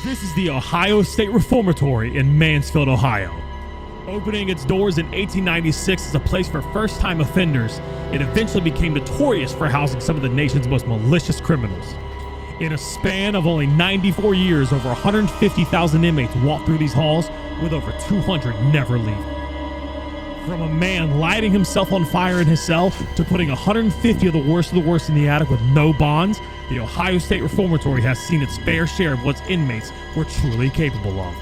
This is the Ohio State Reformatory in Mansfield, Ohio. Opening its doors in 1896 as a place for first-time offenders, it eventually became notorious for housing some of the nation's most malicious criminals. In a span of only 94 years, over 150,000 inmates walked through these halls, with over 200 never leaving. From a man lighting himself on fire in his cell to putting 150 of the worst in the attic with no bonds, the Ohio State Reformatory has seen its fair share of what its inmates were truly capable of.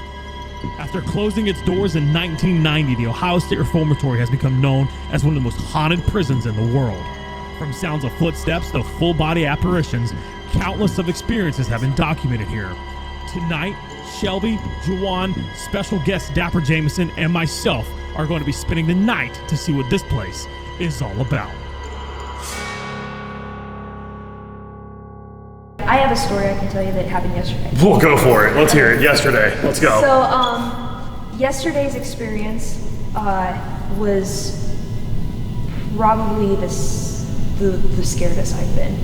After closing its doors in 1990, the Ohio State Reformatory has become known as one of the most haunted prisons in the world. From sounds of footsteps to full-body apparitions, countless of experiences have been documented here. Tonight, Shelby, Juwan, special guest DapperJameson, and myself are going to be spending the night to see what this place is all about. I have a story I can tell you that happened yesterday. We'll go for it. Let's hear it. Yesterday. Let's go. So, yesterday's experience was probably the scariest I've been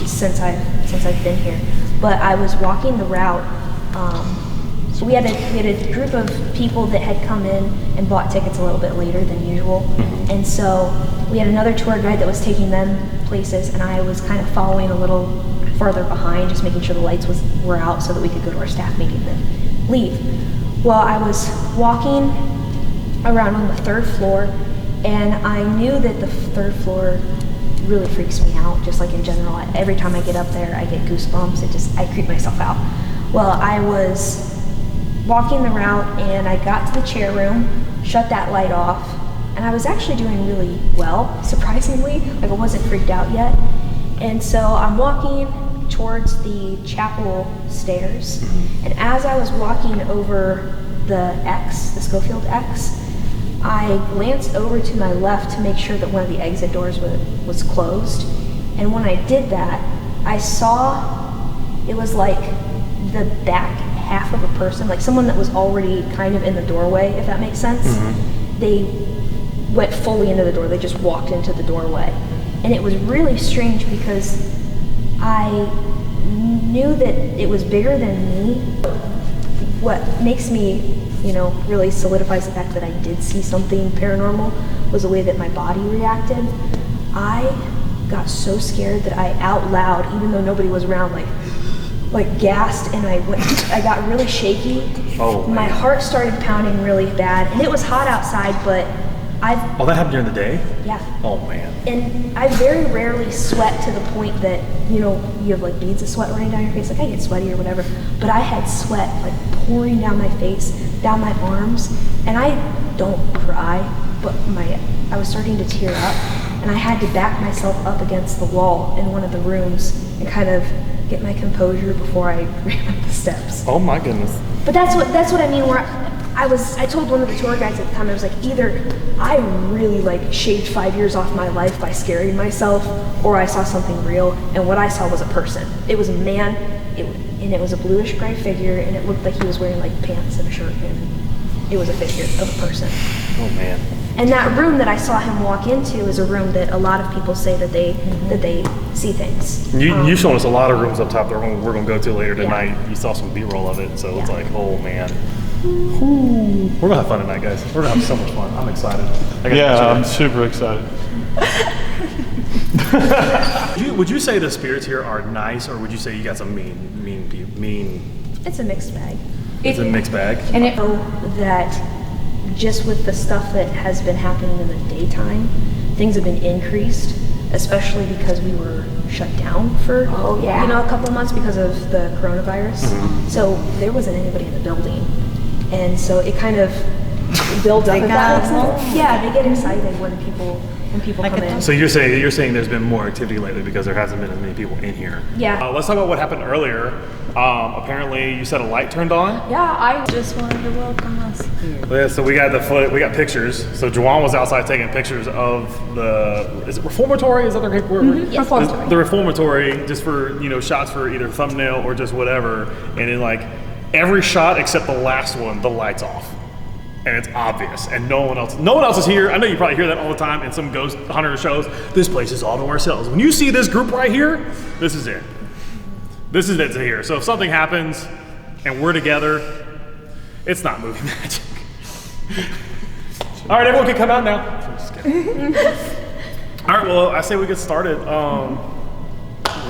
since I've been here. But I was walking the route. So we had a group of people that had come in and bought tickets a little bit later than usual, and so we had another tour guide that was taking them places, and I was kind of following a little farther behind, just making sure the lights were out so that we could go to our staff meeting and then leave. Well, I was walking around on the third floor, and I knew that the third floor really freaks me out, just like in general. Every time I get up there, I get goosebumps. I creep myself out. Well, I was walking the route, and I got to the chair room, shut that light off, and I was actually doing really well, surprisingly. Like, I wasn't freaked out yet. And so I'm walking towards the chapel stairs, and as I was walking over the Schofield X, I glanced over to my left to make sure that one of the exit doors was closed. And when I did that, I saw it was like the back half of a person, like someone that was already kind of in the doorway, if that makes sense. They went fully into the door. They just walked into the doorway. And it was really strange because I knew that it was bigger than me. What makes me, really solidifies the fact that I did see something paranormal was the way that my body reacted. I got so scared that I out loud, even though nobody was around, like gasped, and I got really shaky. Oh, my heart started pounding really bad, and it was hot outside, but Oh, that happened during the day? Yeah. Oh, man. And I very rarely sweat to the point that, you have like beads of sweat running down your face. Like, I get sweaty or whatever. But I had sweat like pouring down my face, down my arms. And I don't cry, but I was starting to tear up. And I had to back myself up against the wall in one of the rooms and kind of get my composure before I ran up the steps. Oh, my goodness. But that's what I mean, where I told one of the tour guides at the time, I was like, either I really shaved 5 years off my life by scaring myself, or I saw something real, and what I saw was a person. It was a man, and it was a bluish gray figure, and it looked like he was wearing pants and a shirt, and it was a figure of a person. Oh, man. And that room that I saw him walk into is a room that a lot of people say that they see things. You showed us a lot of rooms up top that we're going to go to later tonight. Yeah. You saw some B-roll of it, so it's like, oh, man. Ooh. We're gonna have fun tonight, guys. We're gonna have so much fun. I'm excited. I'm super excited. Would you say the spirits here are nice, or would you say you got some mean people? It's a mixed bag. It's a mixed bag. And I know that just with the stuff that has been happening in the daytime, things have been increased, especially because we were shut down for a couple of months because of the coronavirus. So there wasn't anybody in the building. And so it kind of builds up. Yeah, they get excited when people come in. So you're saying there's been more activity lately because there hasn't been as many people in here. Yeah. Let's talk about what happened earlier. Apparently you said a light turned on. Yeah, I just wanted to welcome us here. Yeah, so we got pictures. So Juwan was outside taking pictures of is it reformatory? Is that the right word? Yes. Reformatory. The reformatory, just for shots for either thumbnail or just whatever. And in every shot except the last one, the light's off. And it's obvious, and no one else is here. I know you probably hear that all the time in some ghost hunter shows. This place is all to ourselves. When you see this group right here, this is it. This is it here. So if something happens, and we're together, it's not movie magic. All right, everyone can come out now. Just kidding. All right, well, I say we get started.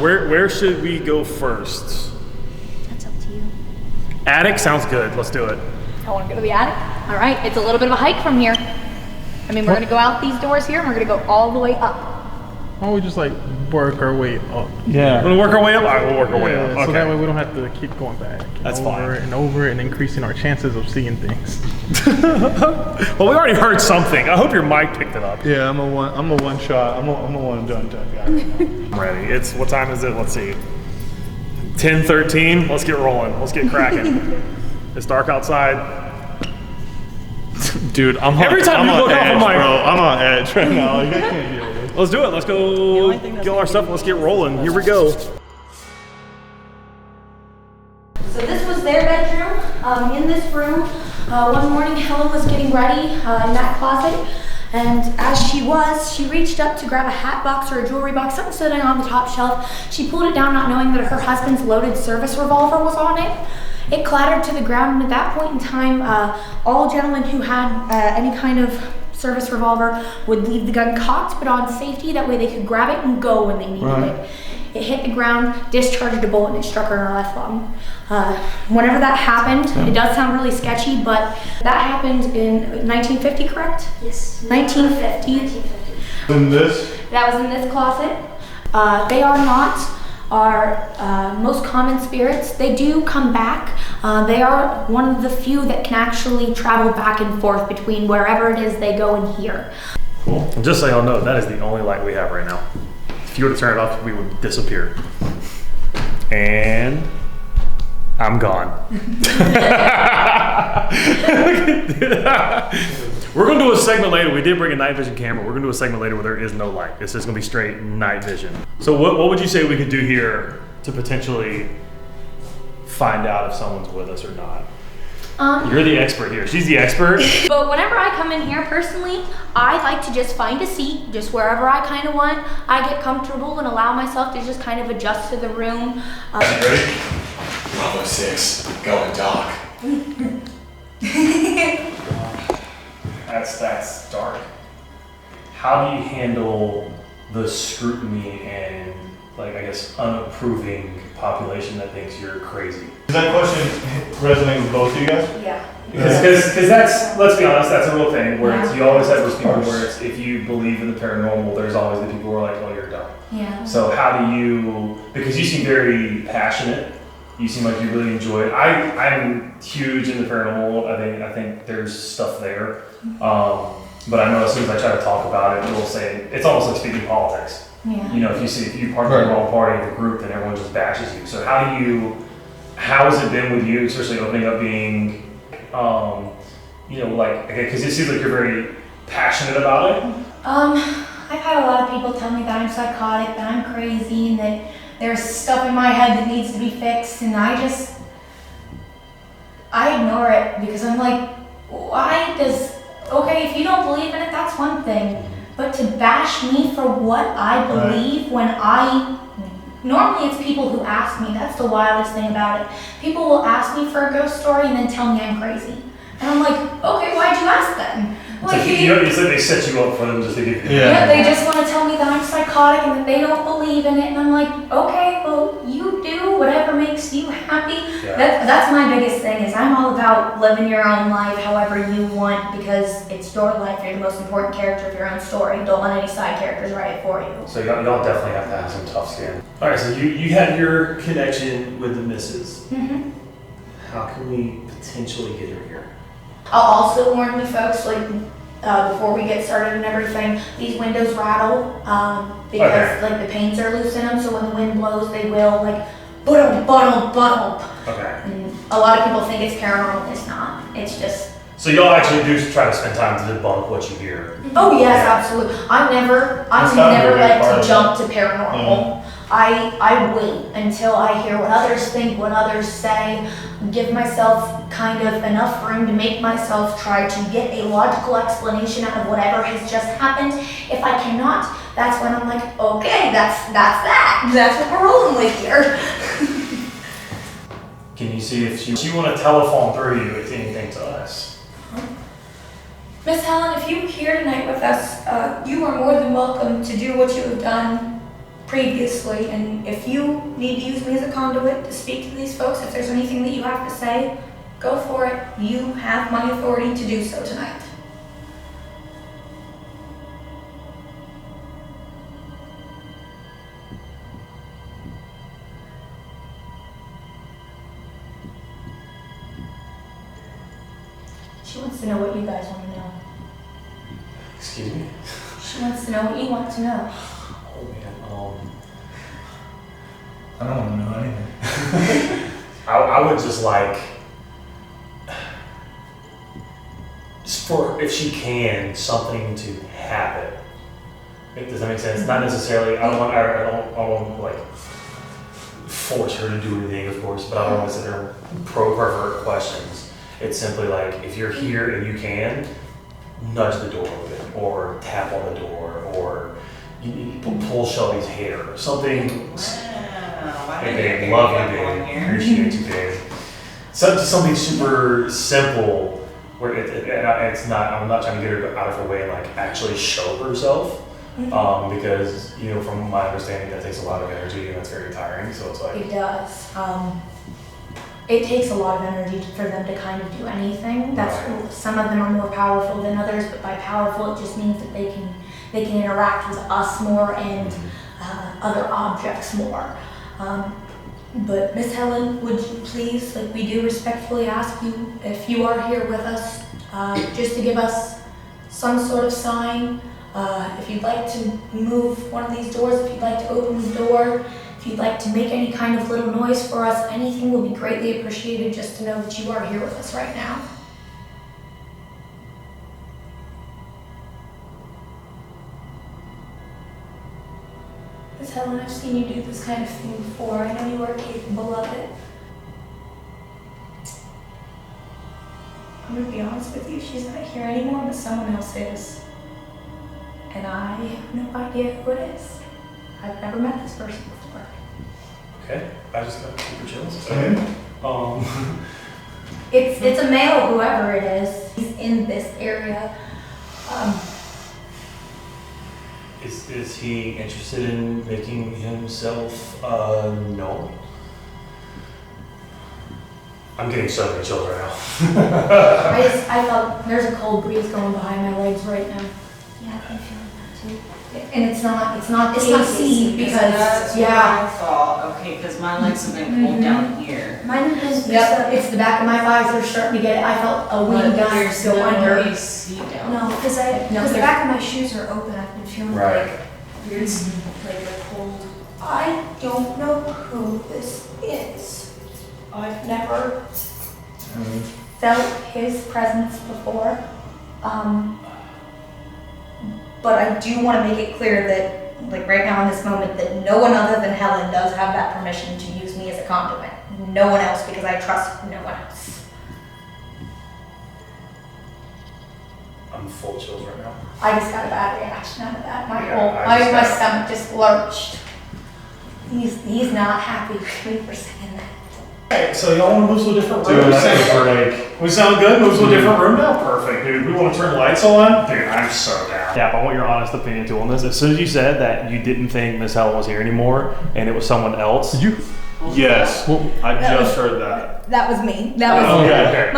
Where should we go first? That's up to you. Attic sounds good. Let's do it. I want to go to the attic. All right, it's a little bit of a hike from here. I mean, we're going to go out these doors here, and we're going to go all the way up. Why don't we just like work our way up? Yeah. We'll work our way up? All right, we'll work our way up. Okay. So that way we don't have to keep going back. That's over fine. and over and increasing our chances of seeing things. Well, we already heard something. I hope your mic picked it up. Yeah, I'm a one shot. I'm a one and done type guy. I'm ready. What time is it? Let's see. 10:13. Let's get rolling. Let's get cracking. It's dark outside. Dude, Every time you look off of my... bro, I'm on edge right now. Like, I can't deal with it. Let's do it. Let's go get all our stuff. Let's get rolling. Here we go. So this was their bedroom. In this room, one morning Helen was getting ready in that closet, and as she reached up to grab a hat box or a jewelry box, something sitting on the top shelf. She pulled it down, not knowing that her husband's loaded service revolver was on it. It clattered to the ground, and at that point in time, all gentlemen who had any kind of service revolver would leave the gun cocked but on safety. That way they could grab it and go when they needed it. It hit the ground, discharged a bullet, and it struck her in her left lung. Whenever that happened, it does sound really sketchy, but that happened in 1950, correct? Yes. 1950. In this? That was in this closet. They are not our most common spirits. They do come back. They are one of the few that can actually travel back and forth between wherever it is they go and here. Cool. And just so y'all know, that is the only light we have right now. If you were to turn it off, we would disappear. And I'm gone. We're going to do a segment later. We did bring a night vision camera. We're going to do a segment later where there is no light. It's just going to be straight night vision. So what would you say we could do here to potentially find out if someone's with us or not? You're the expert here. She's the expert. But whenever I come in here personally, I like to just find a seat, just wherever I kind of want. I get comfortable and allow myself to just kind of adjust to the room. Ready? Bravo 6, going dark. That's dark. How do you handle the scrutiny and, like, I guess, unapproving population that thinks you're crazy? Does that question resonate with both of you guys? Yeah. Because that's, let's be honest, that's a real thing where it's, you always have those people where it's, if you believe in the paranormal, there's always the people who are like, oh, you're dumb. Yeah. So how do you, because you seem very passionate, you seem like you really enjoy it. I'm huge in the paranormal. I think there's stuff there. But I know as soon as I try to talk about it, we'll say, it's almost like speaking politics. Yeah. You know, if you part of the wrong party of the group, then everyone just bashes you. So how has it been with you, especially opening up being, you know, like, because it seems like you're very passionate about it. I've had a lot of people tell me that I'm psychotic, that I'm crazy, and that there's stuff in my head that needs to be fixed, and I ignore it because I'm like, okay, if you don't believe in it, that's one thing. But to bash me for what I believe when normally it's people who ask me, that's the wildest thing about it. People will ask me for a ghost story and then tell me I'm crazy. And I'm like, okay, why'd you ask then? Like, you said they set you up for them just to give you. Yeah, they just want to tell me that I'm psychotic and that they don't believe in it. And I'm like, okay, well, you do whatever makes you happy. Yeah. That's my biggest thing is I'm all about living your own life however you want because it's your life. You're the most important character of your own story. Don't let any side characters write it for you. So y'all definitely have to have some tough skin. All right, so you had your connection with the missus. Mm-hmm. How can we potentially get her here? I'll also warn you folks, like, before we get started and everything, these windows rattle because like the panes are loose in them, so when the wind blows, they will like buttle. Okay. And a lot of people think it's paranormal. It's not. It's just. So y'all actually do try to spend time to debunk what you hear. Oh yes, absolutely. I'm never like to jump to paranormal. I wait until I hear what others think, what others say, give myself kind of enough room to make myself try to get a logical explanation out of whatever has just happened. If I cannot, that's when I'm like, okay, that's that. That's what we're rolling with here. Can you see if she want to telephone through you if anything to us? Miss Helen, if you're here tonight with us, you are more than welcome to do what you have done previously. And if you need to use me as a conduit to speak to these folks, if there's anything that you have to say, go for it. You have my authority to do so tonight. She wants to know what you guys want to know. Excuse me? She wants to know what you want to know. Oh man, I don't want to know anything. I would just like, for if she can, something to happen. Does that make sense? Not necessarily. I don't want to like force her to do anything, of course, but I don't want to sit there and probe her questions. It's simply like, if you're here and you can, nudge the door open, or tap on the door, or you pull Shelby's hair, or something. Hey babe, love you babe, appreciate you babe. Something super simple where it's not, I'm not trying to get her out of her way and like actually show herself. Because, you know, from my understanding, that takes a lot of energy and that's very tiring. So it's like, It does. It takes a lot of energy for them to kind of do anything. That's Right. Some of them are more powerful than others, but by powerful it just means that they can interact with us more and other objects more. But Miss Helen, would you please, like we do respectfully ask you, if you are here with us, just to give us some sort of sign. If you'd like to move one of these doors, if you'd like to open the door, if you'd like to make any kind of little noise for us, anything will be greatly appreciated just to know that you are here with us right now. Miss Helen, I've seen you do this kind of thing before. I know you are capable of it. I'm gonna be honest with you, she's not here anymore, but someone else is. And I have no idea who it is. I've never met this person before. okay, I just got super chills. It's a male, whoever it is. He's in this area. Is he interested in making himself known? I'm getting so many chills right now. I felt there's a cold breeze going behind my legs right now. Yeah, I'm feeling that too. And it's not It's not AC AC, because That's what I thought. Okay, because my legs have been pulled down here. Mine has been. Yep, it's the back of my thighs that are starting to get it. I felt a But wind gust there's go no under. AC down. No, because the back of my shoes are open. I've been feeling Right. like weird, like they're cold. I don't know who this is. I've never felt his presence before. But I do want to make it clear that, like right now in this moment, that no one other than Helen does have that permission to use me as a conduit. No one else, because I trust no one else. I'm full of chills right now. I just got a bad reaction out of that. My Yeah, whole, I just my got- stomach just lurched. He's not happy with me for saying that. Alright, so y'all want to move to a different room? Dude, that's a break. We sound good? Move to a different room now? Perfect, dude. We want to turn lights on? Dude, I'm so down. Yeah, I want your honest opinion too on this. As soon as you said that you didn't think Miss Helen was here anymore and it was someone else, Yes, I just heard that. That was me. That was Okay.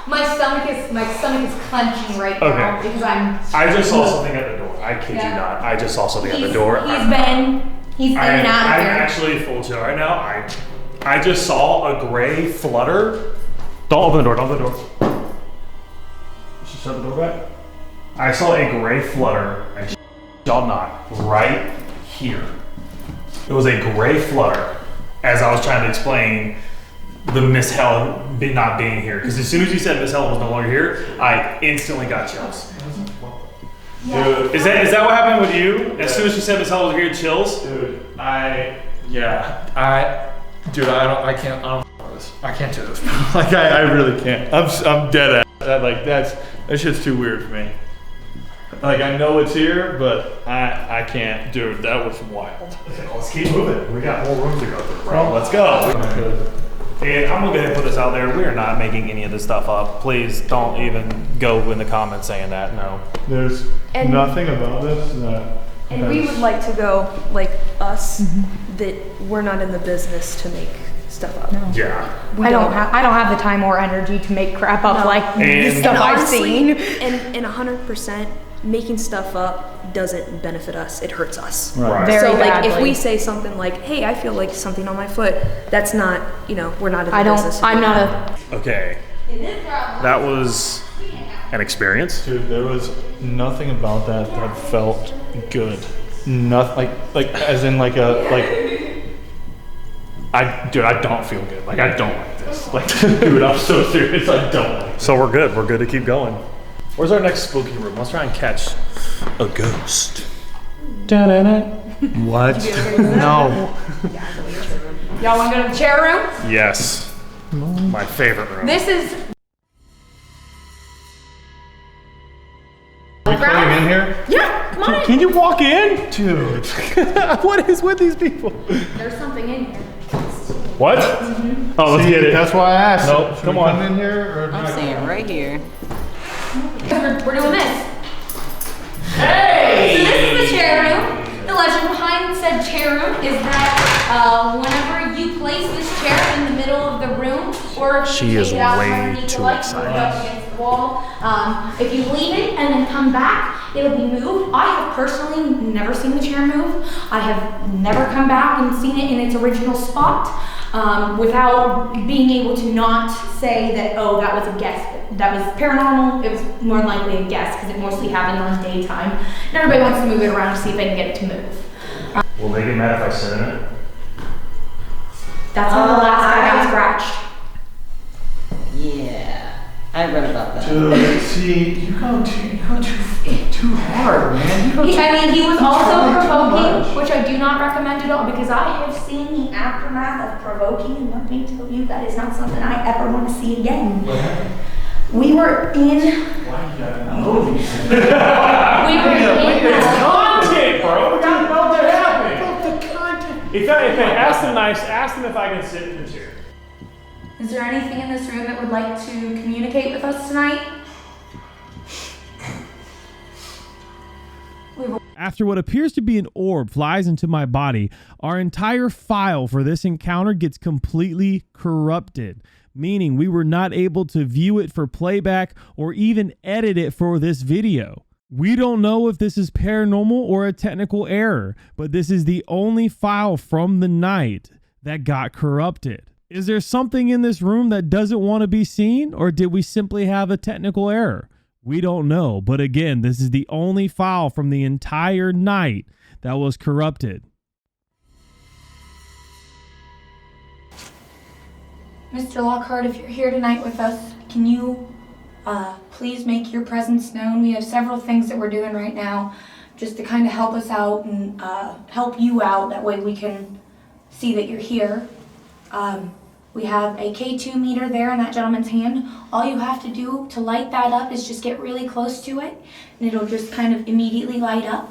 my stomach is clenching right now Okay. because I'm. I just saw something at the door. I kid you Yeah. not. I just saw something at the He's door. been in and out of I'm there. actually full chill right now. I just saw a gray flutter. Don't open the door. Don't open the door. Should shut the door back. I saw a gray flutter, and y'all not, right here. It was a gray flutter as I was trying to explain the Miss Helen not being here. Because as soon as you said Miss Helen was no longer here, I instantly got chills. Dude, Is that what happened with you? As soon as you said Miss Helen was here, chills? dude, I can't do this. I can't do this. Like, I really can't. I'm dead at that. Like, that shit's too weird for me. Like, I know it's here, but I can't. Dude, that was wild. Okay, let's keep moving. We got more room to go through, bro. Let's go. And I'm gonna go ahead and put this out there. We are not making any of this stuff up. Please don't even go in the comments saying that. No. There's And- nothing about this that. And we would like to go, like us, that we're not in the business to make stuff up. Yeah. I don't have the time or energy to make crap up No. like the And- stuff I've Honestly, seen. and 100%, making stuff up doesn't benefit us. It hurts us. Right. Very So like, if badly. we say something like, "Hey, I feel like something on my foot," that's not, we're not in the business. I'm not a. Okay. That was an experience. Dude, there was nothing about that that felt good. Nothing like as in like I don't feel good. Like I don't like this. Like dude, I'm so serious. I don't like this. So we're good. We're good to keep going. Where's our next spooky room? Let's try and catch a ghost. What? No. Y'all want to go to the chair room? Yes. My favorite room. This is. Are we coming in here? Yeah, come on in. Can you walk in? Dude. What is with these people? There's something in here. What? Oh, let's See, get it. that's why I asked. Nope, Should come we on. come in here or I'm not? saying right here. We're doing this. Hey! So this is the chair room. The legend behind said chair room is that whenever you place this chair in the middle of the room, or if She you is take it out way underneath too the light, excited. put it up against the wall. If you leave it and then come back, it'll be moved. I have personally never seen the chair move. I have never come back and seen it in its original spot. Without being able to not say that, oh, that was a guess. That was paranormal. It was more than likely a guess because it mostly happened on daytime. And everybody wants to move it around to see if they can get it to move. Will they get mad if I sit in it? That's when the last guy got scratched. Yeah, I read about that. Dude, see, you go too hard, man. You go He was also trying too provoking, much. which I do not recommend at all because I have seen the aftermath of provoking, and let me tell you, that is not something I ever want to see again. We were in. Why you gotta know these things? We were in. Content, bro. We gotta know what happened. The content. Ask them if I can sit in the chair. Is there anything in this room that would like to communicate with us tonight? After what appears to be an orb flies into my body, our entire file for this encounter gets completely corrupted, meaning we were not able to view it for playback or even edit it for this video. We don't know if this is paranormal or a technical error, but this is the only file from the night that got corrupted. Is there something in this room that doesn't want to be seen, or did we simply have a technical error? We don't know, but again, this is the only file from the entire night that was corrupted. Mr. Lockhart, if you're here tonight with us, can you please make your presence known? We have several things that we're doing right now just to kind of help us out and help you out. That way we can see that you're here. We have a K2 meter there in that gentleman's hand. All you have to do to light that up is just get really close to it, and it'll just kind of immediately light up.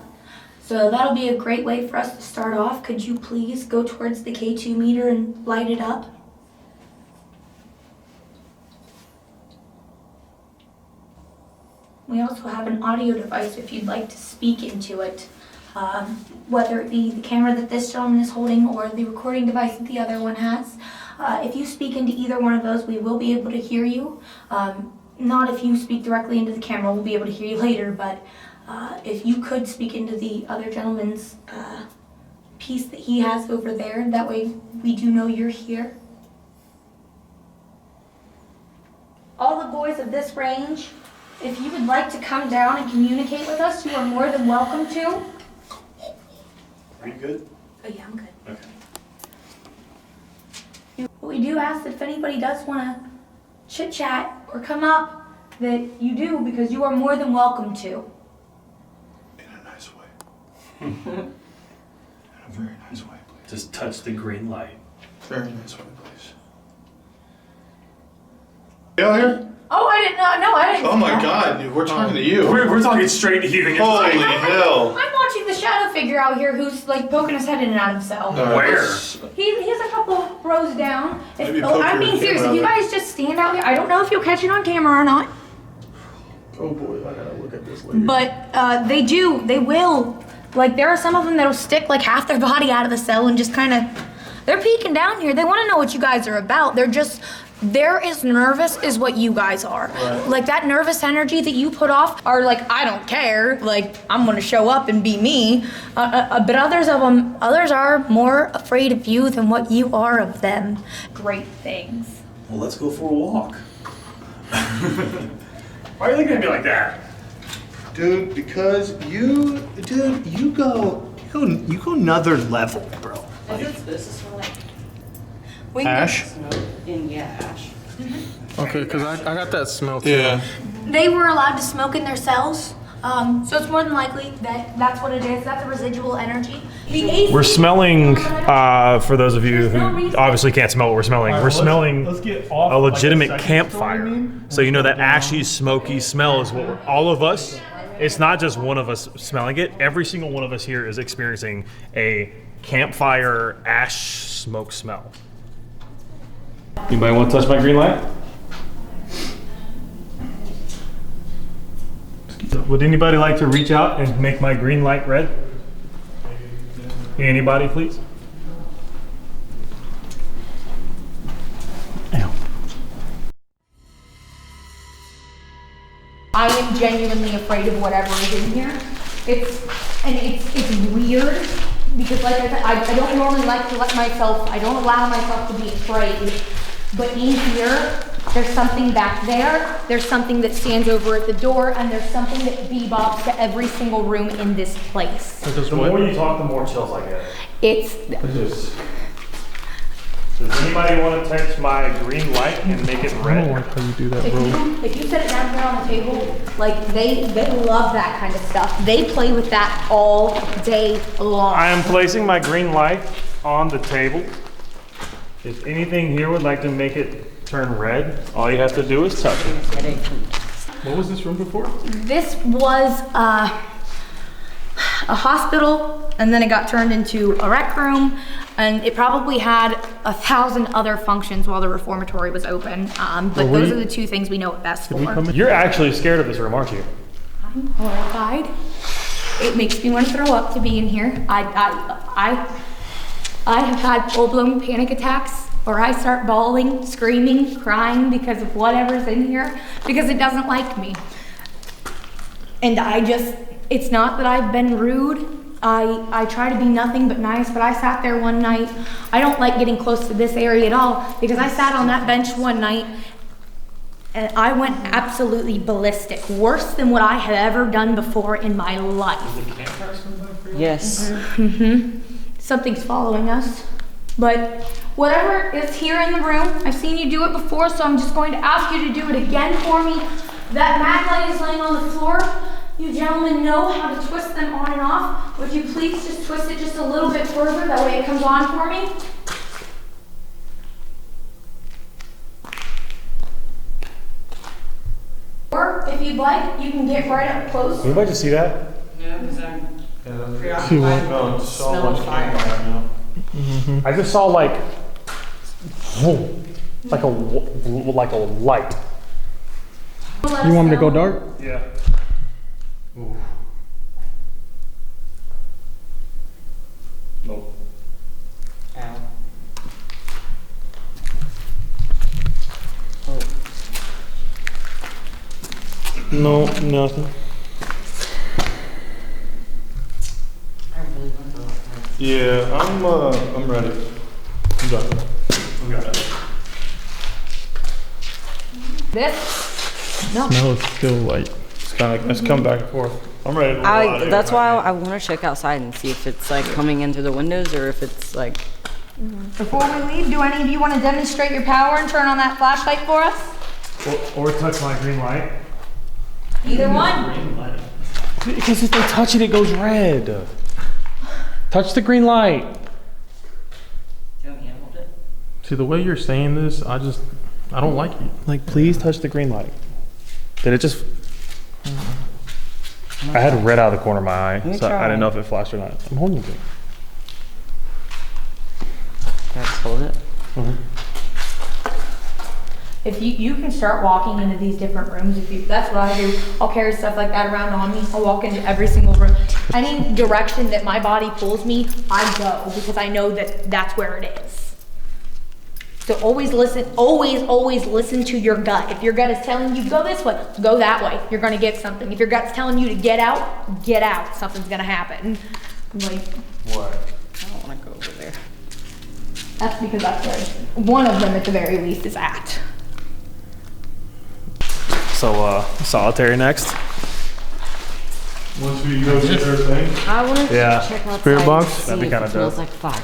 So that'll be a great way for us to start off. Could you please go towards the K2 meter and light it up? We also have an audio device if you'd like to speak into it, whether it be the camera that this gentleman is holding or the recording device that the other one has. If you speak into either one of those, we will be able to hear you. Not if you speak directly into the camera, we'll be able to hear you later, but if you could speak into the other gentleman's piece that he has over there, that way we do know you're here. All the boys of this range, if you would like to come down and communicate with us, you are more than welcome to. Are you good? Oh yeah, I'm good. Okay. We do ask that if anybody does want to chit chat or come up, that you do, because you are more than welcome to. In a nice way. In a very nice way, please. Just touch the green light. Very nice way, please. You out here? Oh, I didn't know. No, I didn't. Oh my God, dude, we're talking to you. We're talking straight to you. Holy hell. I'm watching the shadow figure out here who's like poking his head in and out of himself. Where? He has a couple rows down. Maybe poke I'm your being serious. camera If you out. guys just stand out here, I don't know if you'll catch it on camera or not, Oh boy, I gotta look at this later. but they will. Like, there are some of them that'll stick like half their body out of the cell and just kind of, they're peeking down here. They want to know what you guys are about. They're as nervous as what you guys are. Right. Like, that nervous energy that you put off are like, I don't care. Like, I'm gonna show up and be me. But others are more afraid of you than what you are of them. Great things. Well, let's go for a walk. Why are you looking at me like that? Dude, because you go another level, bro. Is it supposed to smell like Ash? smoke? Ash. Okay, because I got that smell too. Yeah. They were allowed to smoke in their cells, so it's more than likely that that's what it is. That's a residual energy. The AC We're smelling, for those of you who obviously can't smell what we're smelling, we're smelling Let's get off a legitimate like a second campfire. story meme. So you know that ashy, smoky smell is what all of us, it's not just one of us smelling it, every single one of us here is experiencing a campfire ash smoke smell. Anybody want to touch my green light? Would anybody like to reach out and make my green light red? Anybody, please? I am genuinely afraid of whatever is in here. It's weird because, like I said, I don't normally like to I don't allow myself to be afraid. But in here, there's something back there, there's something that stands over at the door, and there's something that bebobs to every single room in this place. The more you talk, the more chills I get. It's, Does anybody want to touch my green light and make it I don't red? like how you do that, bro. if you set it down here on the table, like they love that kind of stuff. They play with that all day long. I am placing my green light on the table. If anything here would like to make it turn red, all you have to do is touch it. What was this room before? This was a hospital, and then it got turned into a rec room, and it probably had 1,000 other functions while the reformatory was open. But those are the two things we know it best for. You're actually scared of this room, aren't you? I'm horrified. It makes me want to throw up to be in here. I have had full-blown panic attacks, or I start bawling, screaming, crying because of whatever's in here, because it doesn't like me. And it's not that I've been rude. I try to be nothing but nice, but I sat there one night. I don't like getting close to this area at all, because I sat on that bench one night and I went absolutely ballistic, worse than what I had ever done before in my life. Yes. Something's following us. But whatever is here in the room, I've seen you do it before, so I'm just going to ask you to do it again for me. That mag light is laying on the floor. You gentlemen know how to twist them on and off. Would you please just twist it just a little bit further, that way it comes on for me? Or if you'd like, you can get right up close. Anybody just see that? No, because I'm preoccupied No, with it's the so smell much of fire. camera right now. I just saw like a light. You want me to go dark? Yeah. Ooh. Nope. Ow. No, nothing. I really want to go up there. Yeah, I'm ready. I'm done. We got it. This? No. Smells still like. It's kind of, let's come back and forth. I'm ready to roll out of here. That's why I want to check outside and see if it's like coming in through the windows or if it's like. Before we leave, do any of you want to demonstrate your power and turn on that flashlight for us? Or touch my green light. Either one. Because if they touch it, it goes red. Touch the green light. Do you want me to hold it? See, the way you're saying this, I don't like it. Like, please touch the green light. Did it just? I had red out of the corner of my eye, me so I try. didn't know if it flashed or not. I'm holding it. Let's hold it. If you can start walking into these different rooms, that's what I do. I'll carry stuff like that around on me. I'll walk into every single room. Any direction that my body pulls me, I go because I know that that's where it is. So always listen, always listen to your gut. If your gut is telling you go this way, go that way. You're gonna get something. If your gut's telling you to get out. Something's gonna happen. Like What? I don't wanna go over there. That's because that's where one of them at the very least is at. So, solitary next. Once we go get their thing. I want to Yeah. check outside Spirit box? to see That'd be if kinda it smells dope. like fire.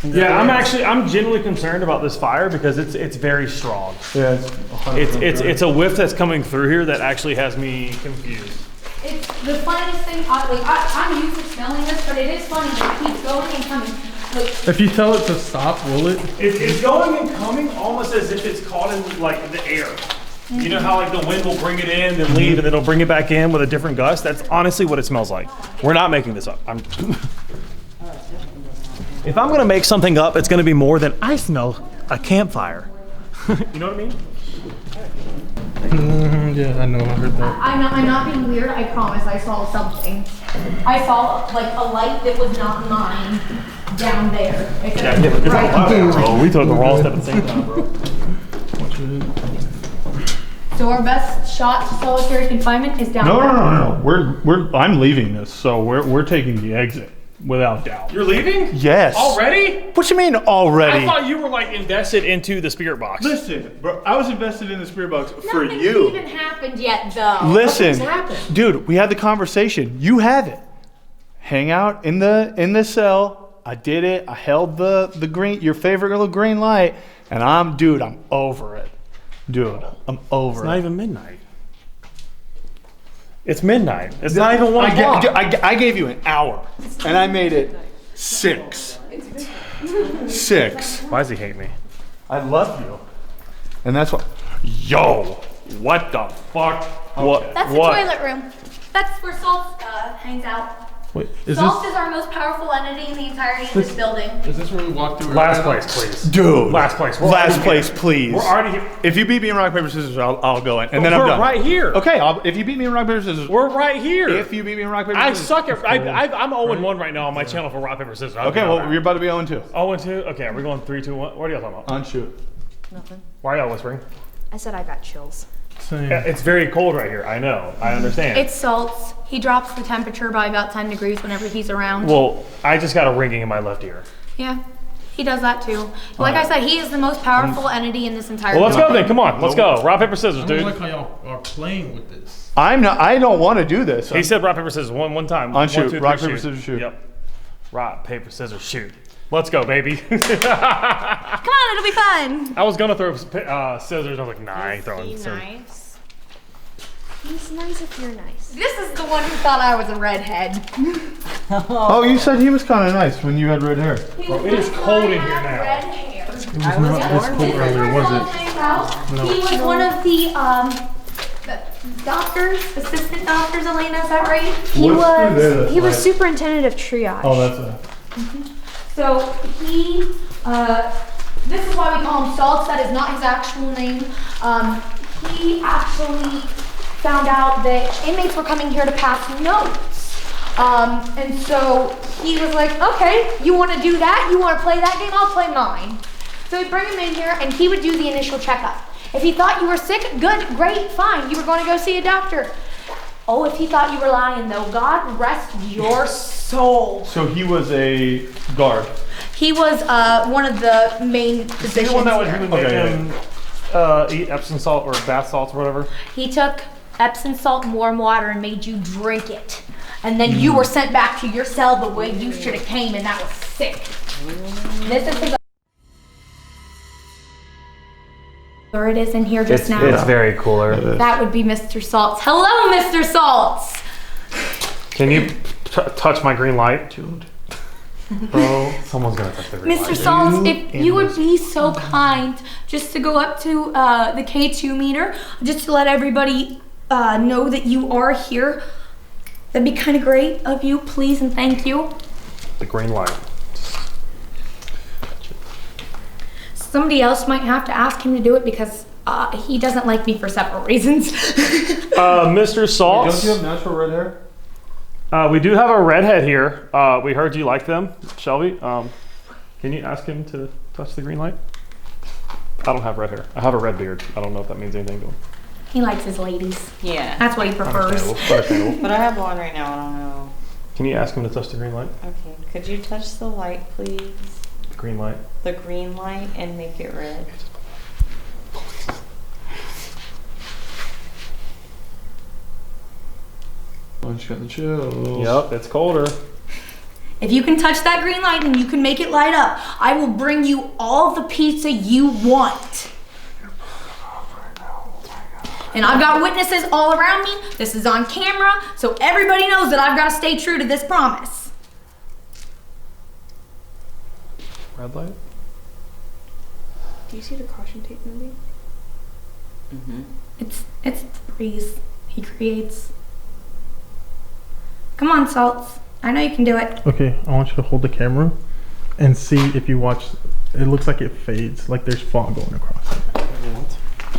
Yeah, I'm genuinely concerned about this fire because it's very strong. Yeah, It's a whiff that's coming through here that actually has me confused. It's the funniest thing. I'm used to smelling this, but it is funny that it keeps going and coming. Like, If you tell it to stop, will it? It's going and coming almost as if it's caught in like the air. You know how like the wind will bring it in, then leave, and then it'll bring it back in with a different gust? That's honestly what it smells like. We're not making this up. If I'm gonna make something up, it's gonna be more than I smell a campfire. You know what I mean? Yeah, I know. I heard that. I'm not being weird. I promise. I saw something. I saw like a light that was not mine down there. It's Bro, we took the wrong step at the same time, bro. So our best shot to solitary confinement is down No, there. no. I'm leaving this, so we're taking the exit without doubt. You're leaving? Yes. Already? What you mean already? I thought you were like invested into the spirit box. Listen, bro, I was invested in the spirit box for Nothing's you. even happened yet, though. Listen, Nothing's happened. dude, we had the conversation. You have it. Hang out in the cell. I did it. I held the green, your favorite little green light, and I'm over it. Dude, I'm over it. It's not even midnight. It's midnight. It's not even 1 o'clock. I gave you an hour, and I made it 6. 6. Why does he hate me? I love you. And that's what. Yo, what the fuck? What? That's the toilet room. That's where Saltz hangs out. Wait, Saltz is our most powerful entity in the entirety of this building. Is this where we walk through? Last place, please. Dude. Last place. Last place, please. We're already here. If you beat me in rock, paper, scissors, I'll go in. And then I'm We're done. right here. Okay, if you beat me in rock, paper, scissors. We're right here. If you beat me in rock, paper, I scissors. suck at. I'm 0-1 right now on my channel for rock, paper, scissors. Okay, well, you're about to be 0-2. 0-2? Okay, are we going 3, 2, 1? What are y'all talking about? Unshoot. Nothing. Why are y'all whispering? I said I got chills. Yeah, it's very cold right here. I know. I understand. It's Saltz. He drops the temperature by about 10 degrees whenever he's around. Well, I just got a ringing in my left ear. Yeah, he does that too. Like I said, he is the most powerful entity in this entire Well, let's building. go then. Come on, let's go. Rock, paper, scissors, I dude. don't like how y'all are playing with this. I don't want to do this. He said rock, paper, scissors one time. Unshoot. 1, 2, 3, Rock, paper, scissors, shoot. Yep. Rock, paper, scissors, shoot. Let's go, baby. Come on, it'll be fun. I was gonna throw scissors. I was like, nah, I ain't throwing scissors. Nice. He's nice if you're nice. This is the one who thought I was a redhead. Oh, you said he was kind of nice when you had red hair. Well, it is cold in here now. Red hair. It was not this cold earlier, was it? He was one of the doctors, assistant doctors, Elena, is that right? He was superintendent of triage. Oh, that's it. So he, this is why we call him Saltz. That is not his actual name. He actually found out that inmates were coming here to pass notes. And so he was like, okay, you want to do that? You want to play that game? I'll play mine. So we'd bring him in here and he would do the initial checkup. If he thought you were sick, good, great, fine. You were going to go see a doctor. Oh, if he thought you were lying though, God rest your soul. So he was a guard. He was one of the main physicians The one that here. would eat Epsom salt or bath salts or whatever. He took Epsom salt and warm water and made you drink it. And then you were sent back to your cell the way you should have came, and that was sick. This is his. Or it is in here just now. It's very cooler. That would be Mr. Saltz. Hello, Mr. Saltz! Can you touch my green light, dude? Bro, someone's gonna touch the green light. Mr. Saltz, if you would be so kind just to go up to the K2 meter, just to let everybody know that you are here. That'd be kind of great of you, please and thank you. The green light. somebody else might have to ask him to do it because he doesn't like me for several reasons. Mr. Saltz. Don't you have natural red hair? We do have a redhead here. We heard you like them, Shelby. Can you ask him to touch the green light? I don't have red hair. I have a red beard. I don't know if that means anything to him. He likes his ladies. Yeah. That's what he prefers. Understandable. But I have one right now, I don't know. Can you ask him to touch the green light? Okay, could you touch the light, please? The green light. The green light and make it red. Oh, she got the chills. Yep, it's colder. If you can touch that green light and you can make it light up, I will bring you all the pizza you want. And I've got witnesses all around me. This is on camera, so everybody knows that I've got to stay true to this promise. Red light? Do you see the caution tape moving? Mm-hmm. It's the breeze he creates. Come on, Saltz. I know you can do it. Okay, I want you to hold the camera and see if you watch. It looks like it fades, like there's fog going across it.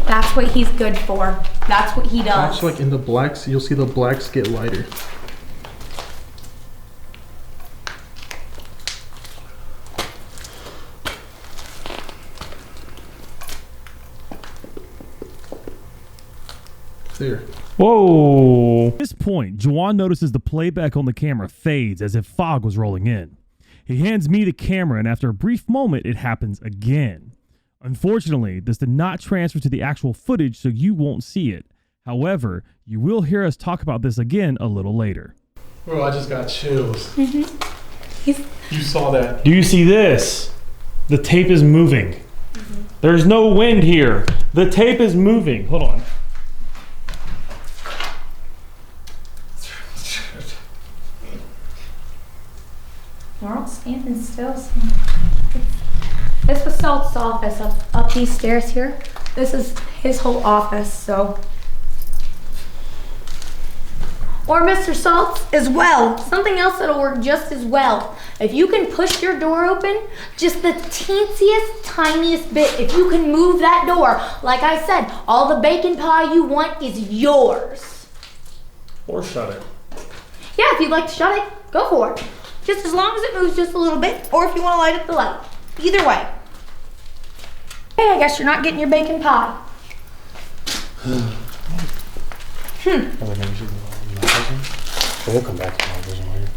That's what he's good for. That's what he does. Watch, like in the blacks, you'll see the blacks get lighter. There. Whoa! At this point, Juwan notices the playback on the camera fades as if fog was rolling in. He hands me the camera, and after a brief moment, it happens again. Unfortunately, this did not transfer to the actual footage, so you won't see it. However, you will hear us talk about this again a little later. Bro, I just got chills. Mm-hmm. You saw that. Do you see this? The tape is moving. Mm-hmm. There's no wind here. The tape is moving. Hold on. We're all standing still. So this was Saltz's office up these stairs here. This is his whole office, so. Or Mr. Saltz as well. Something else that'll work just as well. If you can push your door open, just the teensiest, tiniest bit, if you can move that door, like I said, all the bacon pie you want is yours. Or shut it. Yeah, if you'd like to shut it, go for it. Just as long as it moves just a little bit, or if you want to light up the light. Either way. Hey, I guess you're not getting your bacon pie. We'll come back to television later.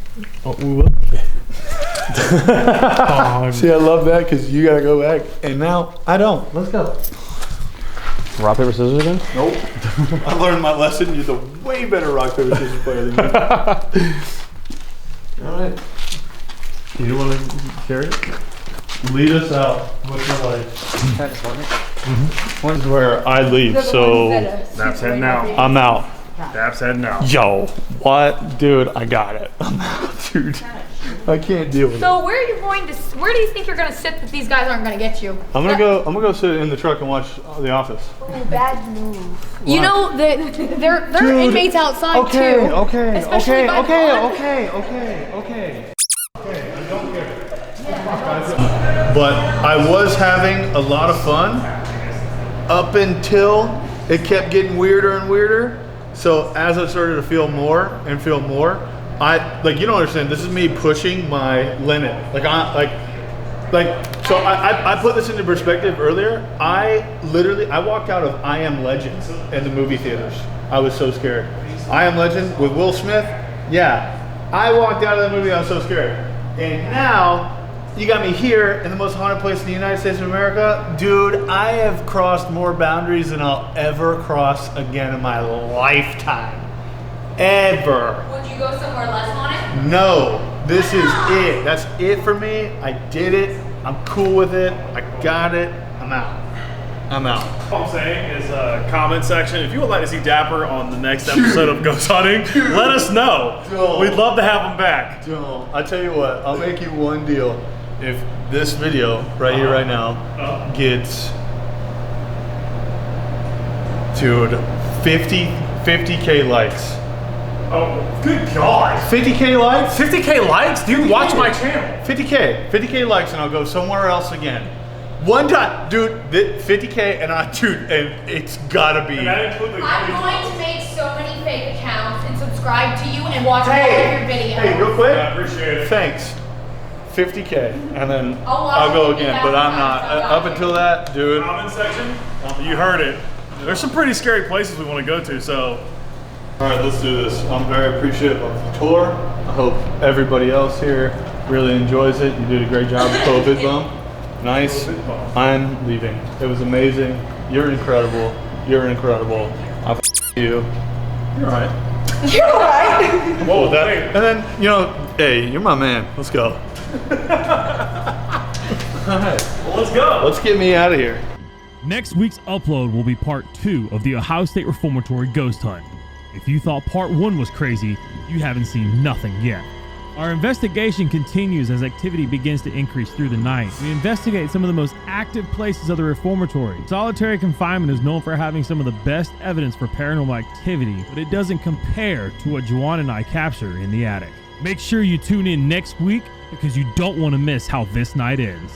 Oh, we will? See, I love that because you gotta go back, and now I don't. Let's go. Rock, paper, scissors again? Nope. I learned my lesson. You're the way better rock, paper, scissors player than me. All right. You want to carry it? Lead us out. What's your life? This is where I leave, so That's heading out. I'm out. That's heading out. Yo, what? Dude, I got it. I'm out, dude. I can't deal with it. So where are you going to? Where do you think you're going to sit that these guys aren't going to get you? I'm gonna go sit in the truck and watch The Office. Oh, bad move. You know that there are Dude, inmates outside Okay, too. okay, Especially okay, by the okay, pond. okay. But I was having a lot of fun up until it kept getting weirder and weirder. So as I started to feel more and feel more, you don't understand. This is me pushing my limit. So I put this into perspective earlier. I walked out of I Am Legend in the movie theaters. I was so scared. I Am Legend with Will Smith. Yeah, I walked out of the movie. I was so scared. And now you got me here in the most haunted place in the United States of America. Dude, I have crossed more boundaries than I'll ever cross again in my lifetime. Ever. Would you go somewhere less haunted? No, this is it. That's it for me. I did it. I'm cool with it. I got it. I'm out. All I'm saying is comment section. If you would like to see Dapper on the next episode of Ghost Hunting, let us know. We'd love to have him back. I tell you what, I'll make you one deal. If this video right here, right now, gets, dude, 50K likes. Oh, good God. 50K likes? 50K likes? Dude, watch my channel. 50K likes, and I'll go somewhere else again. One time, dude, 50K, and it's gotta be. I'm going to make so many fake accounts and subscribe to you and watch all of your videos. Hey, real quick. I appreciate it. Thanks. 50K, and then I'll I'll go watch it again. But I'm not. 50,000 Up until that, dude. Comment section. You heard it. There's some pretty scary places we want to go to, so. All right, let's do this. I'm very appreciative of the tour. I hope everybody else here really enjoys it. You did a great job with COVID bump. Nice. I'm leaving. It was amazing. You're incredible. You're incredible. I f you. You're all right. You're right. Whoa, that. And then, hey, you're my man. Let's go. All right. Well, let's go. Let's get me out of here. Next week's upload will be part 2 of the Ohio State Reformatory Ghost Hunt. If you thought part 1 was crazy, you haven't seen nothing yet. Our investigation continues as activity begins to increase through the night. We investigate some of the most active places of the reformatory. Solitary confinement is known for having some of the best evidence for paranormal activity, but it doesn't compare to what Juwan and I capture in the attic. Make sure you tune in next week because you don't want to miss how this night ends.